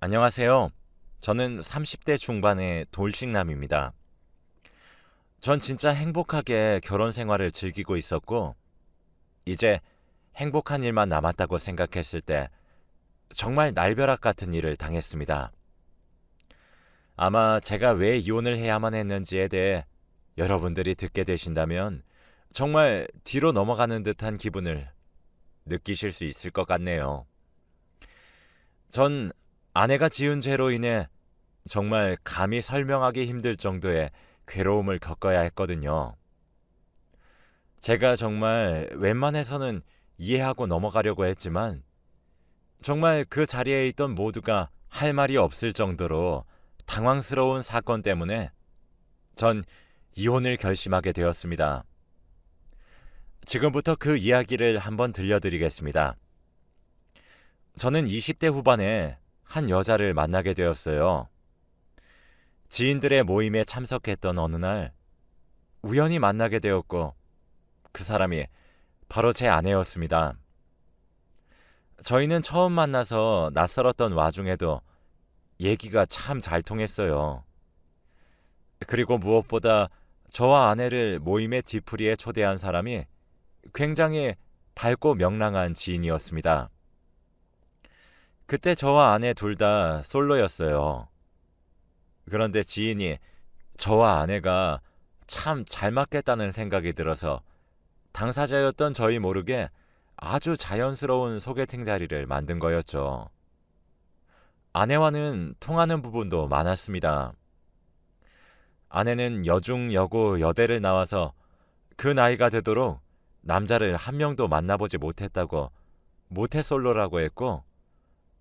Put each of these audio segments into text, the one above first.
안녕하세요. 저는 30대 중반의 돌싱남입니다. 전 진짜 행복하게 결혼 생활을 즐기고 있었고, 이제 행복한 일만 남았다고 생각했을 때 정말 날벼락 같은 일을 당했습니다. 아마 제가 왜 이혼을 해야만 했는지에 대해 여러분들이 듣게 되신다면 정말 뒤로 넘어가는 듯한 기분을 느끼실 수 있을 것 같네요. 전 아내가 지은 죄로 인해 정말 감히 설명하기 힘들 정도의 괴로움을 겪어야 했거든요. 제가 정말 웬만해서는 이해하고 넘어가려고 했지만 정말 그 자리에 있던 모두가 할 말이 없을 정도로 당황스러운 사건 때문에 전 이혼을 결심하게 되었습니다. 지금부터 그 이야기를 한번 들려드리겠습니다. 저는 20대 후반에 한 여자를 만나게 되었어요. 지인들의 모임에 참석했던 어느 날 우연히 만나게 되었고 그 사람이 바로 제 아내였습니다. 저희는 처음 만나서 낯설었던 와중에도 얘기가 참 잘 통했어요. 그리고 무엇보다 저와 아내를 모임의 뒤풀이에 초대한 사람이 굉장히 밝고 명랑한 지인이었습니다. 그때 저와 아내 둘 다 솔로였어요. 그런데 지인이 저와 아내가 참 잘 맞겠다는 생각이 들어서 당사자였던 저희 모르게 아주 자연스러운 소개팅 자리를 만든 거였죠. 아내와는 통하는 부분도 많았습니다. 아내는 여중, 여고, 여대를 나와서 그 나이가 되도록 남자를 한 명도 만나보지 못했다고 모태솔로라고 했고,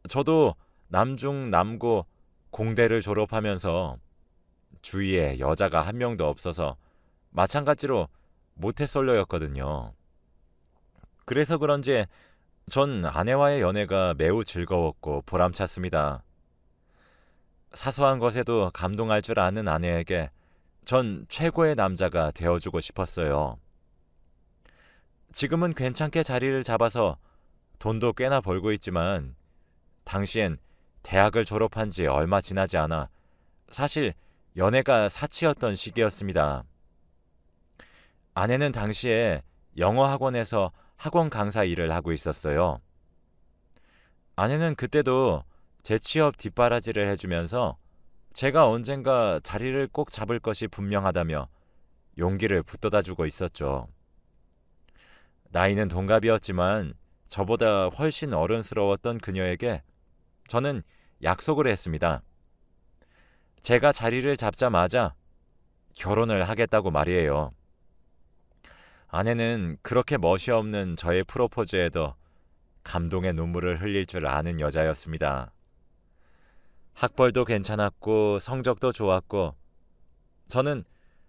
저도 남중, 남고, 공대를 졸업하면서 주위에 여자가 한 명도 없어서 마찬가지로 모태솔로였거든요. 그래서 그런지 전 아내와의 연애가 매우 즐거웠고 보람찼습니다. 사소한 것에도 감동할 줄 아는 아내에게 전 최고의 남자가 되어주고 싶었어요. 지금은 괜찮게 자리를 잡아서 돈도 꽤나 벌고 있지만 당시엔 대학을 졸업한 지 얼마 지나지 않아 사실 연애가 사치였던 시기였습니다. 아내는 당시에 영어 학원에서 학원 강사 일을 하고 있었어요. 아내는 그때도 제 취업 뒷바라지를 해주면서 제가 언젠가 자리를 꼭 잡을 것이 분명하다며 용기를 북돋아주고 있었죠. 나이는 동갑이었지만 저보다 훨씬 어른스러웠던 그녀에게 저는 약속을 했습니다. 제가 자리를 잡자마자 결혼을 하겠다고 말이에요. 아내는 그렇게 멋이 없는 저의 프로포즈에도 감동의 눈물을 흘릴 줄 아는 여자였습니다. 학벌도 괜찮았고 성적도 좋았고 저는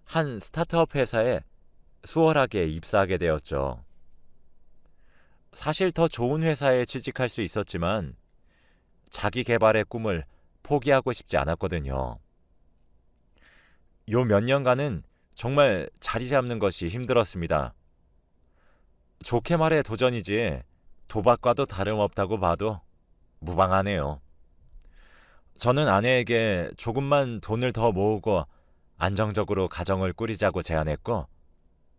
한 스타트업 회사에 수월하게 입사하게 되었죠. 사실 더 좋은 회사에 취직할 수 있었지만 자기 개발의 꿈을 포기하고 싶지 않았거든요. 요 몇 년간은 정말 자리 잡는 것이 힘들었습니다. 좋게 말해 도전이지 도박과도 다름없다고 봐도 무방하네요. 저는 아내에게 조금만 돈을 더 모으고 안정적으로 가정을 꾸리자고 제안했고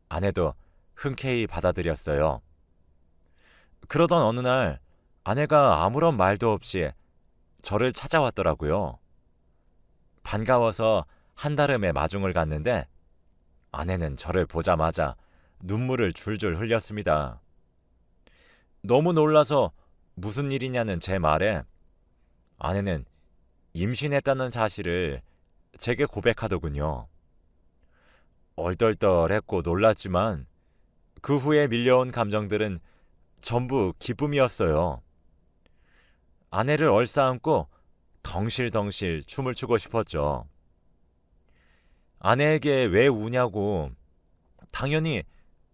아내도 흔쾌히 받아들였어요. 그러던 어느 날 아내가 아무런 말도 없이 저를 찾아왔더라고요. 반가워서 한달음에 마중을 갔는데 아내는 저를 보자마자 눈물을 줄줄 흘렸습니다. 너무 놀라서 무슨 일이냐는 제 말에 아내는 임신했다는 사실을 제게 고백하더군요. 얼떨떨했고 놀랐지만 그 후에 밀려온 감정들은 전부 기쁨이었어요. 아내를 얼싸안고 덩실덩실 춤을 추고 싶었죠. 아내에게 왜 우냐고 당연히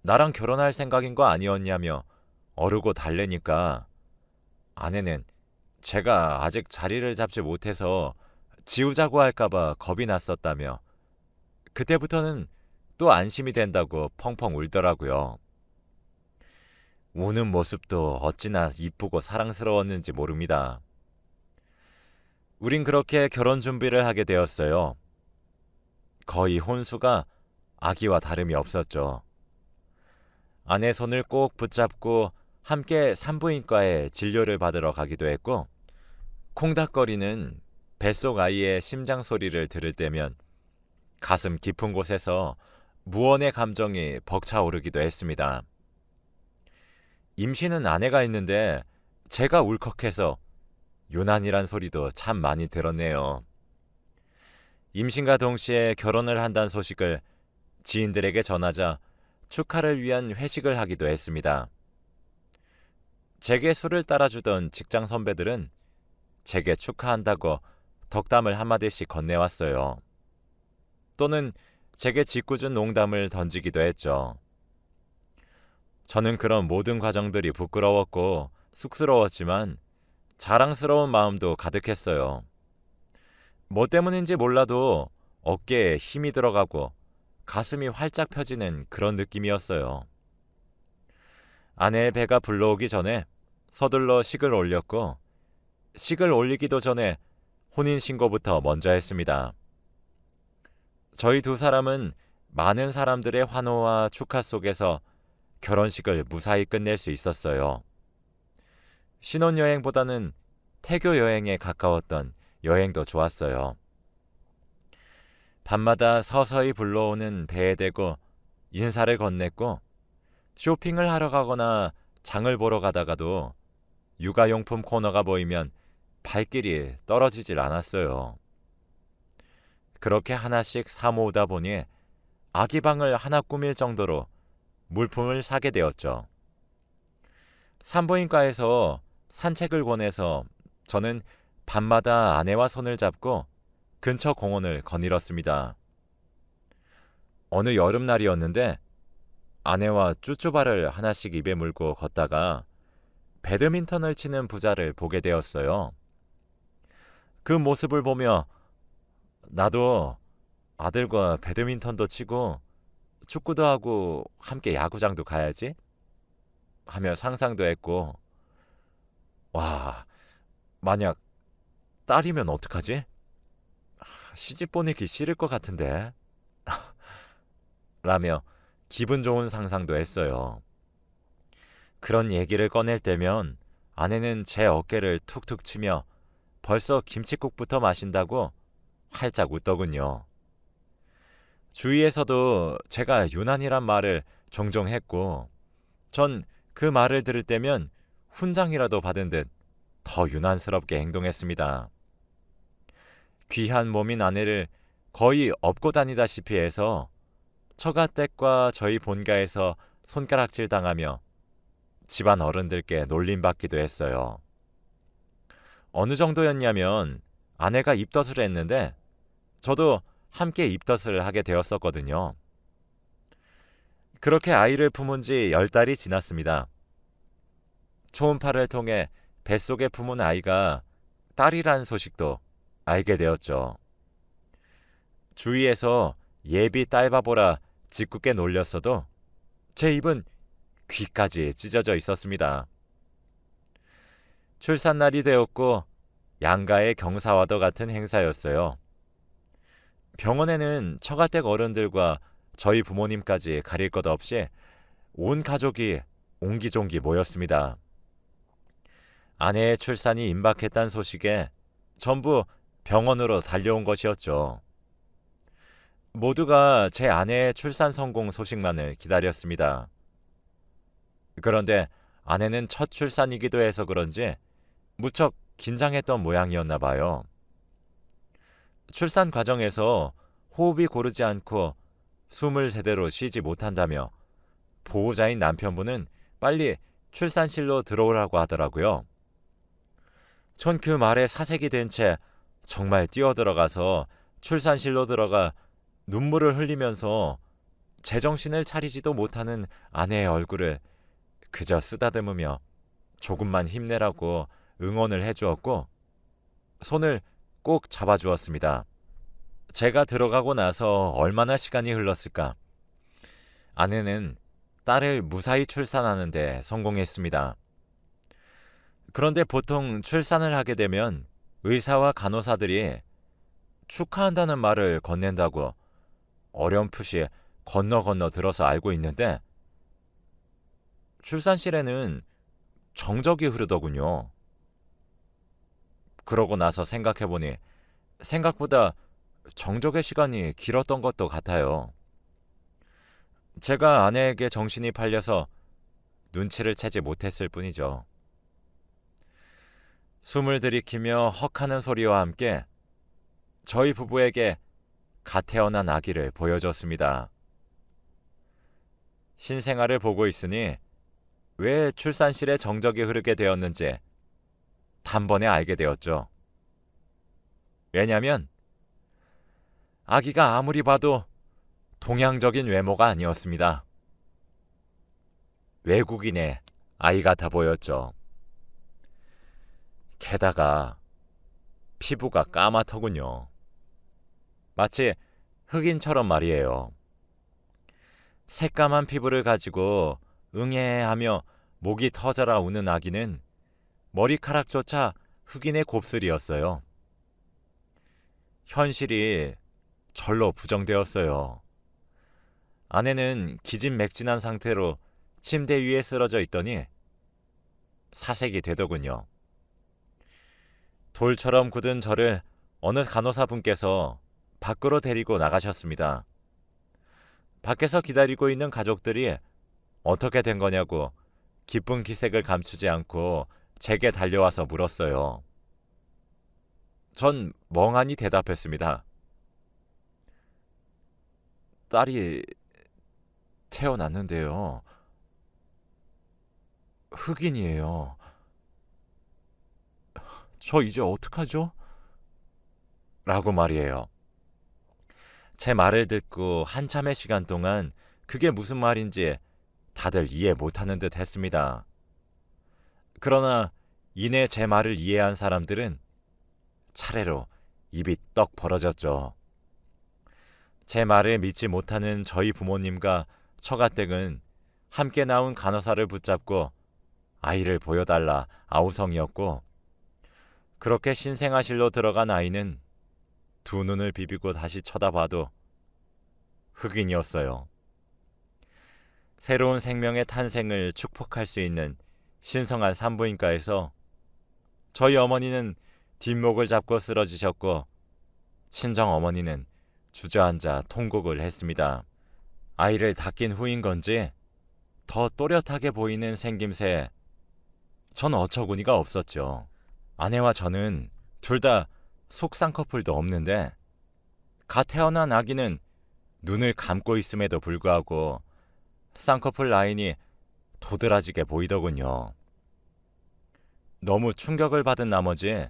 나랑 결혼할 생각인 거 아니었냐며 어르고 달래니까 아내는 제가 아직 자리를 잡지 못해서 지우자고 할까봐 겁이 났었다며 그때부터는 또 안심이 된다고 펑펑 울더라고요. 우는 모습도 어찌나 이쁘고 사랑스러웠는지 모릅니다. 우린 그렇게 결혼 준비를 하게 되었어요. 거의 혼수가 아기와 다름이 없었죠. 아내 손을 꼭 붙잡고 함께 산부인과에 진료를 받으러 가기도 했고, 콩닥거리는 뱃속 아이의 심장 소리를 들을 때면 가슴 깊은 곳에서 무언의 감정이 벅차오르기도 했습니다. 임신은 아내가 있는데 제가 울컥해서 유난이란 소리도 참 많이 들었네요. 임신과 동시에 결혼을 한다는 소식을 지인들에게 전하자 축하를 위한 회식을 하기도 했습니다. 제게 술을 따라주던 직장 선배들은 제게 축하한다고 덕담을 한마디씩 건네왔어요. 또는 제게 짓궂은 농담을 던지기도 했죠. 저는 그런 모든 과정들이 부끄러웠고 쑥스러웠지만 자랑스러운 마음도 가득했어요. 뭐 때문인지 몰라도 어깨에 힘이 들어가고 가슴이 활짝 펴지는 그런 느낌이었어요. 아내의 배가 불러오기 전에 서둘러 식을 올렸고, 식을 올리기도 전에 혼인신고부터 먼저 했습니다. 저희 두 사람은 많은 사람들의 환호와 축하 속에서 결혼식을 무사히 끝낼 수 있었어요. 신혼여행보다는 태교 여행에 가까웠던 여행도 좋았어요. 밤마다 서서히 불러오는 배에 대고 인사를 건넸고, 쇼핑을 하러 가거나 장을 보러 가다가도 육아용품 코너가 보이면 발길이 떨어지질 않았어요. 그렇게 하나씩 사 모으다 보니 아기방을 하나 꾸밀 정도로 물품을 사게 되었죠. 산부인과에서 산책을 권해서 저는 밤마다 아내와 손을 잡고 근처 공원을 거닐었습니다. 어느 여름날이었는데 아내와 쭈쭈바를 하나씩 입에 물고 걷다가 배드민턴을 치는 부자를 보게 되었어요. 그 모습을 보며 나도 아들과 배드민턴도 치고 축구도 하고 함께 야구장도 가야지 하며 상상도 했고, 와, 만약 딸이면 어떡하지? 시집 보내기 싫을 것 같은데 라며 기분 좋은 상상도 했어요. 그런 얘기를 꺼낼 때면 아내는 제 어깨를 툭툭 치며 벌써 김칫국부터 마신다고 활짝 웃더군요. 주위에서도 제가 유난이란 말을 종종 했고, 전 그 말을 들을 때면 훈장이라도 받은 듯 더 유난스럽게 행동했습니다. 귀한 몸인 아내를 거의 업고 다니다시피 해서 처가댁과 저희 본가에서 손가락질 당하며 집안 어른들께 놀림받기도 했어요. 어느 정도였냐면 아내가 입덧을 했는데 저도 함께 입덧을 하게 되었었거든요. 그렇게 아이를 품은 지 10달이 지났습니다. 초음파를 통해 뱃속에 품은 아이가 딸이라는 소식도 알게 되었죠. 주위에서 예비 딸바보라 짓궂게 놀렸어도 제 입은 귀까지 찢어져 있었습니다. 출산날이 되었고 양가의 경사와도 같은 행사였어요. 병원에는 처가댁 어른들과 저희 부모님까지 가릴 것 없이 온 가족이 옹기종기 모였습니다. 아내의 출산이 임박했다는 소식에 전부 병원으로 달려온 것이었죠. 모두가 제 아내의 출산 성공 소식만을 기다렸습니다. 그런데 아내는 첫 출산이기도 해서 그런지 무척 긴장했던 모양이었나 봐요. 출산 과정에서 호흡이 고르지 않고 숨을 제대로 쉬지 못한다며 보호자인 남편분은 빨리 출산실로 들어오라고 하더라고요. 전 그 말에 사색이 된 채 정말 뛰어들어가서 출산실로 들어가 눈물을 흘리면서 제정신을 차리지도 못하는 아내의 얼굴을 그저 쓰다듬으며 조금만 힘내라고 응원을 해주었고 손을 꼭 잡아주었습니다. 제가 들어가고 나서 얼마나 시간이 흘렀을까? 아내는 딸을 무사히 출산하는 데 성공했습니다. 그런데 보통 출산을 하게 되면 의사와 간호사들이 축하한다는 말을 건넨다고 어렴풋이 건너 건너 들어서 알고 있는데 출산실에는 정적이 흐르더군요. 그러고 나서 생각해보니 생각보다 정적의 시간이 길었던 것도 같아요. 제가 아내에게 정신이 팔려서 눈치를 채지 못했을 뿐이죠. 숨을 들이키며 헉하는 소리와 함께 저희 부부에게 갓 태어난 아기를 보여줬습니다. 신생아를 보고 있으니 왜 출산실에 정적이 흐르게 되었는지 단번에 알게 되었죠. 왜냐면 아기가 아무리 봐도 동양적인 외모가 아니었습니다. 외국인의 아이 같아 보였죠. 게다가 피부가 까맣더군요. 마치 흑인처럼 말이에요. 새까만 피부를 가지고 응애하며 목이 터져라 우는 아기는 머리카락조차 흑인의 곱슬이었어요. 현실이 절로 부정되었어요. 아내는 기진맥진한 상태로 침대 위에 쓰러져 있더니 사색이 되더군요. 돌처럼 굳은 저를 어느 간호사분께서 밖으로 데리고 나가셨습니다. 밖에서 기다리고 있는 가족들이 어떻게 된 거냐고 기쁜 기색을 감추지 않고 제게 달려와서 물었어요. 전 멍하니 대답했습니다. 딸이 태어났는데요. 흑인이에요. 저 이제 어떡하죠? 라고 말이에요. 제 말을 듣고 한참의 시간 동안 그게 무슨 말인지 다들 이해 못하는 듯 했습니다. 그러나 이내 제 말을 이해한 사람들은 차례로 입이 떡 벌어졌죠. 제 말을 믿지 못하는 저희 부모님과 처가댁은 함께 나온 간호사를 붙잡고 아이를 보여달라 아우성이었고, 그렇게 신생아실로 들어간 아이는 두 눈을 비비고 다시 쳐다봐도 흑인이었어요. 새로운 생명의 탄생을 축복할 수 있는 신성한 산부인과에서 저희 어머니는 뒷목을 잡고 쓰러지셨고 친정 어머니는 주저앉아 통곡을 했습니다. 아이를 닦인 후인 건지 더 또렷하게 보이는 생김새에 전 어처구니가 없었죠. 아내와 저는 둘 다 속쌍꺼풀도 없는데 갓 태어난 아기는 눈을 감고 있음에도 불구하고 쌍꺼풀 라인이 도드라지게 보이더군요. 너무 충격을 받은 나머지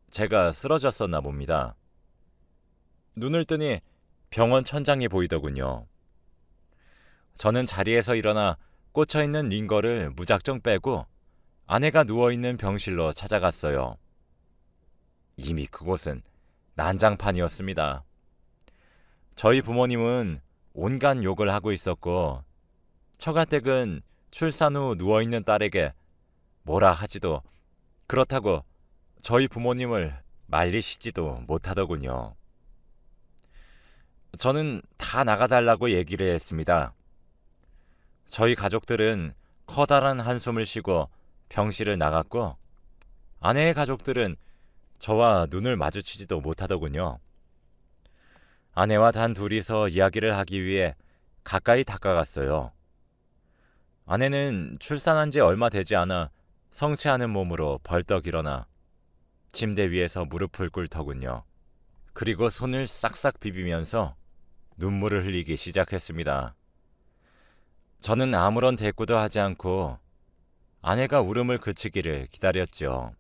제가 쓰러졌었나 봅니다. 눈을 뜨니 병원 천장이 보이더군요. 저는 자리에서 일어나 꽂혀있는 링거를 무작정 빼고 아내가 누워있는 병실로 찾아갔어요. 이미 그곳은 난장판이었습니다. 저희 부모님은 온갖 욕을 하고 있었고 처가댁은 출산 후 누워있는 딸에게 뭐라 하지도 그렇다고 저희 부모님을 말리시지도 못하더군요. 저는 다 나가달라고 얘기를 했습니다. 저희 가족들은 커다란 한숨을 쉬고 병실을 나갔고 아내의 가족들은 저와 눈을 마주치지도 못하더군요. 아내와 단 둘이서 이야기를 하기 위해 가까이 다가갔어요. 아내는 출산한 지 얼마 되지 않아 성취하는 몸으로 벌떡 일어나 침대 위에서 무릎을 꿇더군요. 그리고 손을 싹싹 비비면서 눈물을 흘리기 시작했습니다. 저는 아무런 대꾸도 하지 않고 아내가 울음을 그치기를 기다렸죠.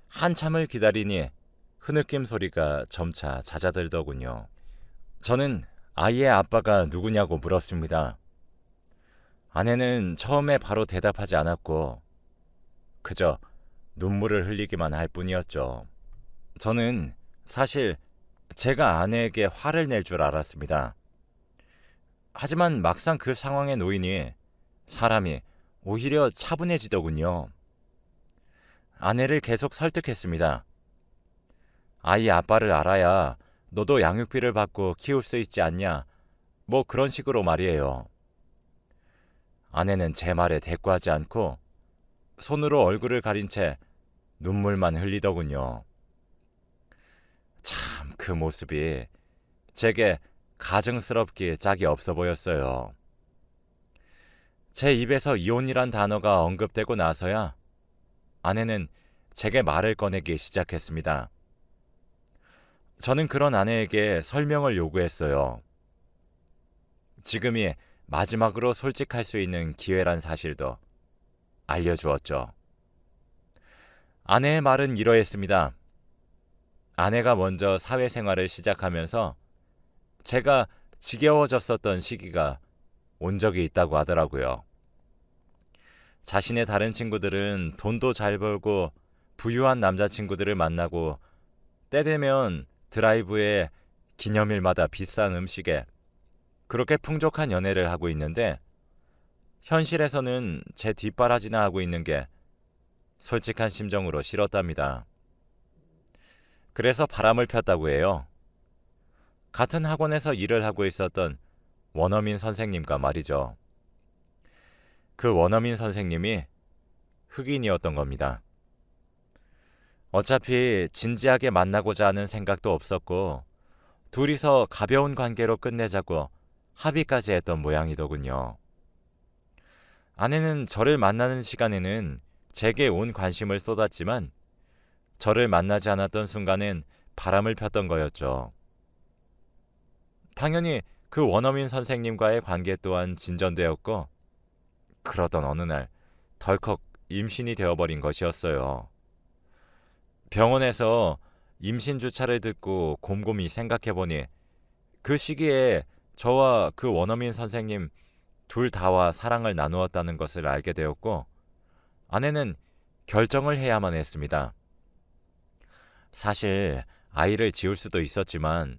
한참을 기다리니 흐느낌 소리가 점차 잦아들더군요. 저는 아이의 아빠가 누구냐고 물었습니다. 아내는 처음에 바로 대답하지 않았고 그저 눈물을 흘리기만 할 뿐이었죠. 저는 사실 제가 아내에게 화를 낼 줄 알았습니다. 하지만 막상 그 상황에 놓이니 사람이 오히려 차분해지더군요. 아내를 계속 설득했습니다. 아이 아빠를 알아야 너도 양육비를 받고 키울 수 있지 않냐? 뭐 그런 식으로 말이에요. 아내는 제 말에 대꾸하지 않고 손으로 얼굴을 가린 채 눈물만 흘리더군요. 참 그 모습이 제게 가증스럽기에 짝이 없어 보였어요. 제 입에서 이혼이란 단어가 언급되고 나서야 아내는 제게 말을 꺼내기 시작했습니다. 저는 그런 아내에게 설명을 요구했어요. 지금이 마지막으로 솔직할 수 있는 기회란 사실도 알려주었죠. 아내의 말은 이러했습니다. 아내가 먼저 사회생활을 시작하면서 제가 지겨워졌었던 시기가 온 적이 있다고 하더라고요. 자신의 다른 친구들은 돈도 잘 벌고 부유한 남자친구들을 만나고 때 되면 드라이브에 기념일마다 비싼 음식에 그렇게 풍족한 연애를 하고 있는데 현실에서는 제 뒷바라지나 하고 있는 게 솔직한 심정으로 싫었답니다. 그래서 바람을 폈다고 해요. 같은 학원에서 일을 하고 있었던 원어민 선생님과 말이죠. 그 원어민 선생님이 흑인이었던 겁니다. 어차피 진지하게 만나고자 하는 생각도 없었고 둘이서 가벼운 관계로 끝내자고 합의까지 했던 모양이더군요. 아내는 저를 만나는 시간에는 제게 온 관심을 쏟았지만 저를 만나지 않았던 순간엔 바람을 폈던 거였죠. 당연히 그 원어민 선생님과의 관계 또한 진전되었고 그러던 어느 날 덜컥 임신이 되어버린 것이었어요. 병원에서 임신 주차를 듣고 곰곰이 생각해보니 그 시기에 저와 그 원어민 선생님 둘 다와 사랑을 나누었다는 것을 알게 되었고 아내는 결정을 해야만 했습니다. 사실 아이를 지울 수도 있었지만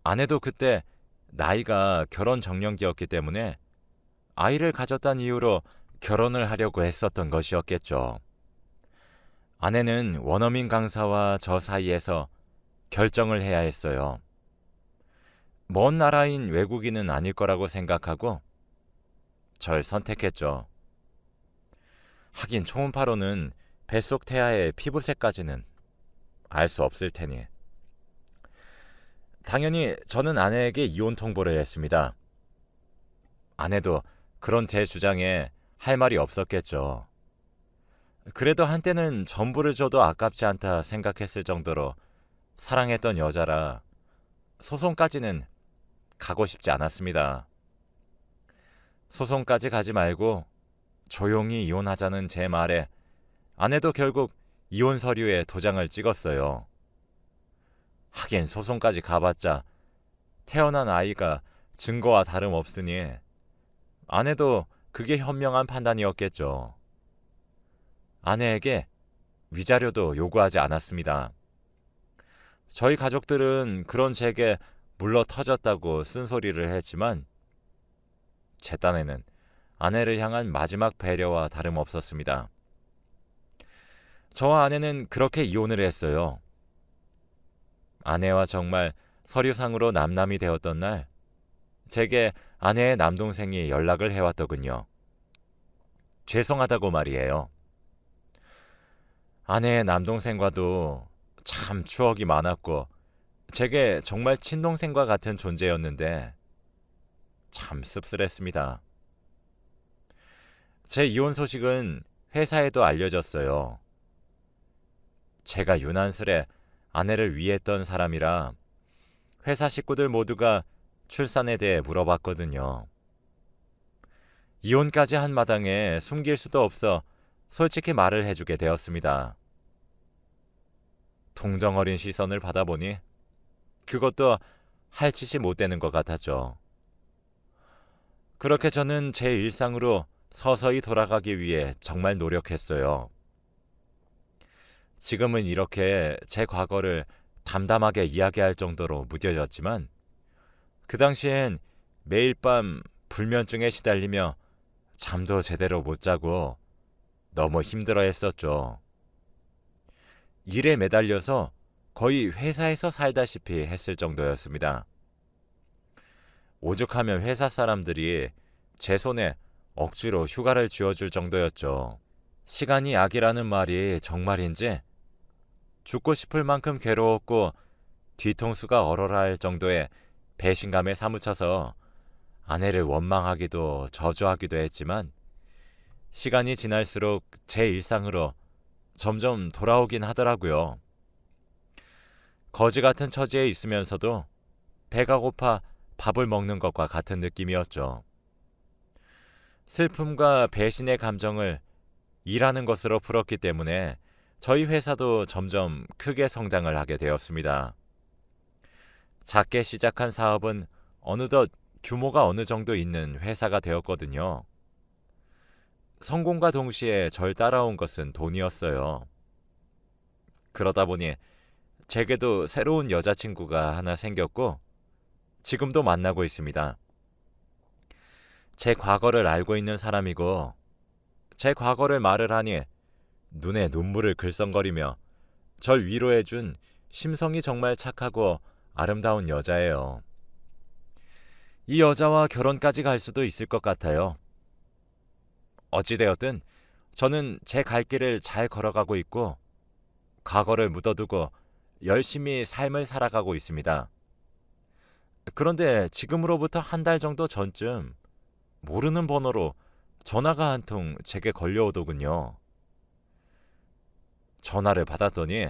아내도 그때 나이가 결혼 정년기였기 때문에 아이를 가졌다는 이유로 결혼을 하려고 했었던 것이었겠죠. 아내는 원어민 강사와 저 사이에서 결정을 해야 했어요. 먼 나라인 외국인은 아닐 거라고 생각하고 절 선택했죠. 하긴 초음파로는 뱃속 태아의 피부색까지는 알 수 없을 테니. 당연히 저는 아내에게 이혼 통보를 했습니다. 아내도 그런 제 주장에 할 말이 없었겠죠. 그래도 한때는 전부를 줘도 아깝지 않다 생각했을 정도로 사랑했던 여자라 소송까지는 가고 싶지 않았습니다. 소송까지 가지 말고 조용히 이혼하자는 제 말에 아내도 결국 이혼 서류에 도장을 찍었어요. 하긴 소송까지 가봤자 태어난 아이가 증거와 다름없으니 아내도 그게 현명한 판단이었겠죠. 아내에게 위자료도 요구하지 않았습니다. 저희 가족들은 그런 제게 물러 터졌다고 쓴소리를 했지만 제 딴에는 아내를 향한 마지막 배려와 다름없었습니다. 저와 아내는 그렇게 이혼을 했어요. 아내와 정말 서류상으로 남남이 되었던 날 제게 아내의 남동생이 연락을 해왔더군요. 죄송하다고 말이에요. 아내의 남동생과도 참 추억이 많았고 제게 정말 친동생과 같은 존재였는데 참 씁쓸했습니다. 제 이혼 소식은 회사에도 알려졌어요. 제가 유난스레 아내를 위했던 사람이라 회사 식구들 모두가 출산에 대해 물어봤거든요. 이혼까지 한 마당에 숨길 수도 없어 솔직히 말을 해주게 되었습니다. 동정 어린 시선을 받아보니 그것도 할 짓이 못 되는 것 같았죠. 그렇게 저는 제 일상으로 서서히 돌아가기 위해 정말 노력했어요. 지금은 이렇게 제 과거를 담담하게 이야기할 정도로 무뎌졌지만 그 당시엔 매일 밤 불면증에 시달리며 잠도 제대로 못 자고 너무 힘들어 했었죠. 일에 매달려서 거의 회사에서 살다시피 했을 정도였습니다. 오죽하면 회사 사람들이 제 손에 억지로 휴가를 쥐어줄 정도였죠. 시간이 약이라는 말이 정말인지 죽고 싶을 만큼 괴로웠고 뒤통수가 얼어라 할 정도의 배신감에 사무쳐서 아내를 원망하기도 저주하기도 했지만 시간이 지날수록 제 일상으로 점점 돌아오긴 하더라고요. 거지 같은 처지에 있으면서도 배가 고파 밥을 먹는 것과 같은 느낌이었죠. 슬픔과 배신의 감정을 일하는 것으로 풀었기 때문에 저희 회사도 점점 크게 성장을 하게 되었습니다. 작게 시작한 사업은 어느덧 규모가 어느 정도 있는 회사가 되었거든요. 성공과 동시에 절 따라온 것은 돈이었어요. 그러다 보니 제게도 새로운 여자친구가 하나 생겼고 지금도 만나고 있습니다. 제 과거를 알고 있는 사람이고 제 과거를 말을 하니 눈에 눈물을 글썽거리며 절 위로해준 심성이 정말 착하고 아름다운 여자예요. 이 여자와 결혼까지 갈 수도 있을 것 같아요. 어찌되었든 저는 제 갈 길을 잘 걸어가고 있고 과거를 묻어두고 열심히 삶을 살아가고 있습니다. 그런데 지금으로부터 한 달 정도 전쯤 모르는 번호로 전화가 한 통 제게 걸려오더군요. 전화를 받았더니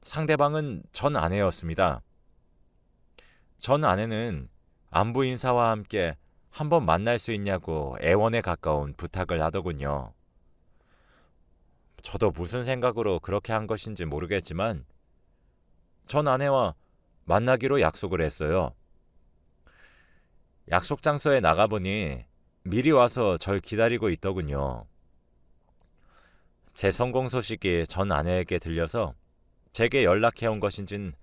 상대방은 전 아내였습니다. 전 아내는 안부 인사와 함께 한번 만날 수 있냐고 애원에 가까운 부탁을 하더군요. 저도 무슨 생각으로 그렇게 한 것인지 모르겠지만 전 아내와 만나기로 약속을 했어요. 약속 장소에 나가보니 미리 와서 절 기다리고 있더군요. 제 성공 소식이 전 아내에게 들려서 제게 연락해온 것인진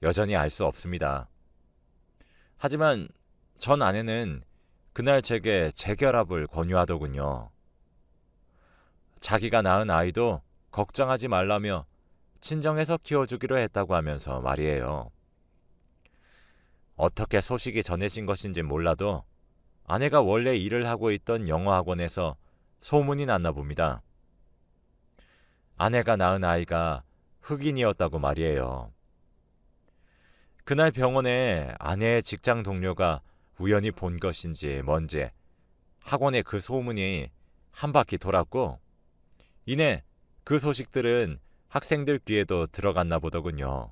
여전히 알 수 없습니다. 하지만 전 아내는 그날 제게 재결합을 권유하더군요. 자기가 낳은 아이도 걱정하지 말라며 친정에서 키워주기로 했다고 하면서 말이에요. 어떻게 소식이 전해진 것인지 몰라도 아내가 원래 일을 하고 있던 영어학원에서 소문이 났나 봅니다. 아내가 낳은 아이가 흑인이었다고 말이에요. 그날 병원에 아내의 직장 동료가 우연히 본 것인지 뭔지 학원에 그 소문이 한 바퀴 돌았고 이내 그 소식들은 학생들 귀에도 들어갔나 보더군요.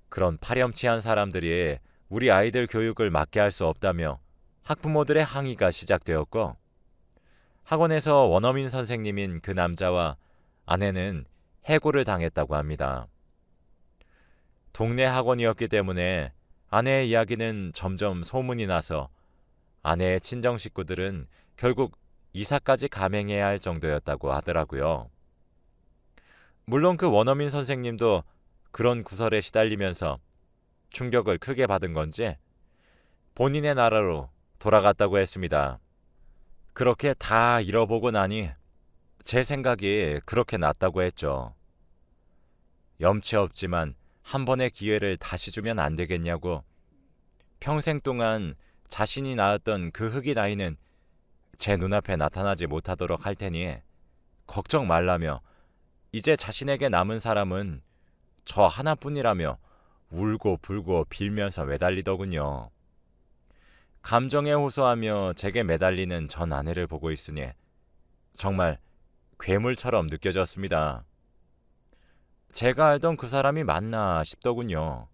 그런 파렴치한 사람들이 우리 아이들 교육을 맡게 할 수 없다며 학부모들의 항의가 시작되었고 학원에서 원어민 선생님인 그 남자와 아내는 해고를 당했다고 합니다. 동네 학원이었기 때문에 아내의 이야기는 점점 소문이 나서 아내의 친정 식구들은 결국 이사까지 감행해야 할 정도였다고 하더라고요. 물론 그 원어민 선생님도 그런 구설에 시달리면서 충격을 크게 받은 건지 본인의 나라로 돌아갔다고 했습니다. 그렇게 다 잃어보고 나니 제 생각이 그렇게 났다고 했죠. 염치 없지만 한 번의 기회를 다시 주면 안 되겠냐고 평생 동안 자신이 낳았던 그 흑인 아이는 제 눈앞에 나타나지 못하도록 할 테니 걱정 말라며 이제 자신에게 남은 사람은 저 하나뿐이라며 울고 불고 빌면서 매달리더군요. 감정에 호소하며 제게 매달리는 전 아내를 보고 있으니 정말 괴물처럼 느껴졌습니다. 제가 알던 그 사람이 맞나 싶더군요.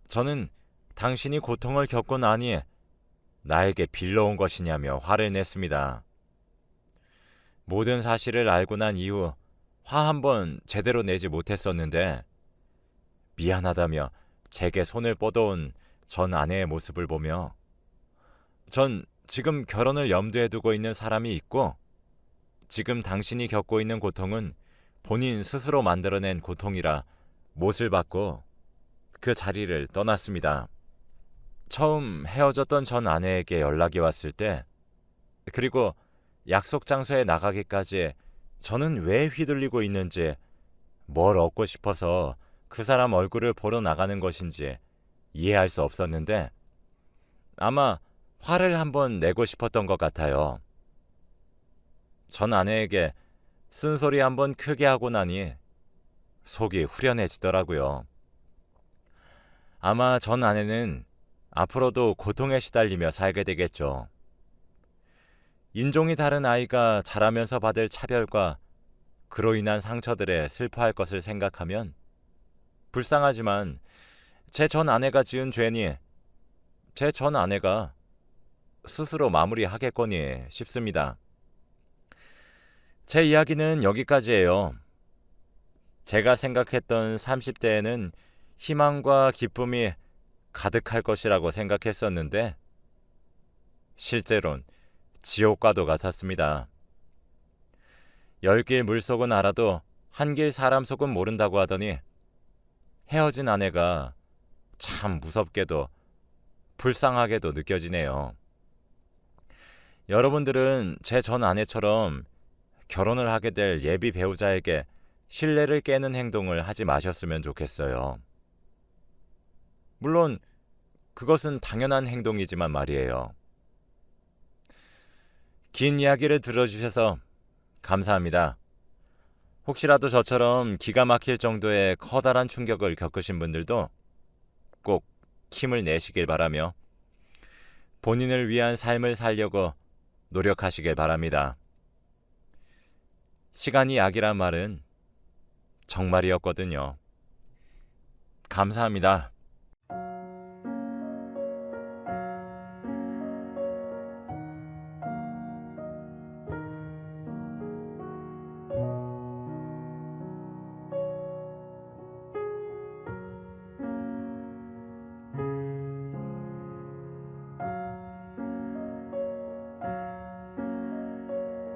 저는 당신이 고통을 겪고 나니 나에게 빌러온 것이냐며 화를 냈습니다. 모든 사실을 알고 난 이후 화 한 번 제대로 내지 못했었는데 미안하다며 제게 손을 뻗어온 전 아내의 모습을 보며 전 지금 결혼을 염두에 두고 있는 사람이 있고 지금 당신이 겪고 있는 고통은 본인 스스로 만들어낸 고통이라 못을 받고 그 자리를 떠났습니다. 처음 헤어졌던 전 아내에게 연락이 왔을 때 그리고 약속 장소에 나가기까지 저는 왜 휘둘리고 있는지, 뭘 얻고 싶어서 그 사람 얼굴을 보러 나가는 것인지 이해할 수 없었는데 아마 화를 한번 내고 싶었던 것 같아요. 전 아내에게 쓴소리 한번 크게 하고 나니 속이 후련해지더라고요. 아마 전 아내는 앞으로도 고통에 시달리며 살게 되겠죠. 인종이 다른 아이가 자라면서 받을 차별과 그로 인한 상처들에 슬퍼할 것을 생각하면 불쌍하지만 제 전 아내가 지은 죄니 제 전 아내가 스스로 마무리하겠거니 싶습니다. 제 이야기는 여기까지예요. 제가 생각했던 30대에는 희망과 기쁨이 가득할 것이라고 생각했었는데 실제론 지옥과도 같았습니다. 열길 물속은 알아도 한길 사람 속은 모른다고 하더니 헤어진 아내가 참 무섭게도 불쌍하게도 느껴지네요. 여러분들은 제 전 아내처럼 결혼을 하게 될 예비 배우자에게 신뢰를 깨는 행동을 하지 마셨으면 좋겠어요. 물론 그것은 당연한 행동이지만 말이에요. 긴 이야기를 들어주셔서 감사합니다. 혹시라도 저처럼 기가 막힐 정도의 커다란 충격을 겪으신 분들도 꼭 힘을 내시길 바라며 본인을 위한 삶을 살려고 노력하시길 바랍니다. 시간이 약이란 말은 정말이었거든요. 감사합니다.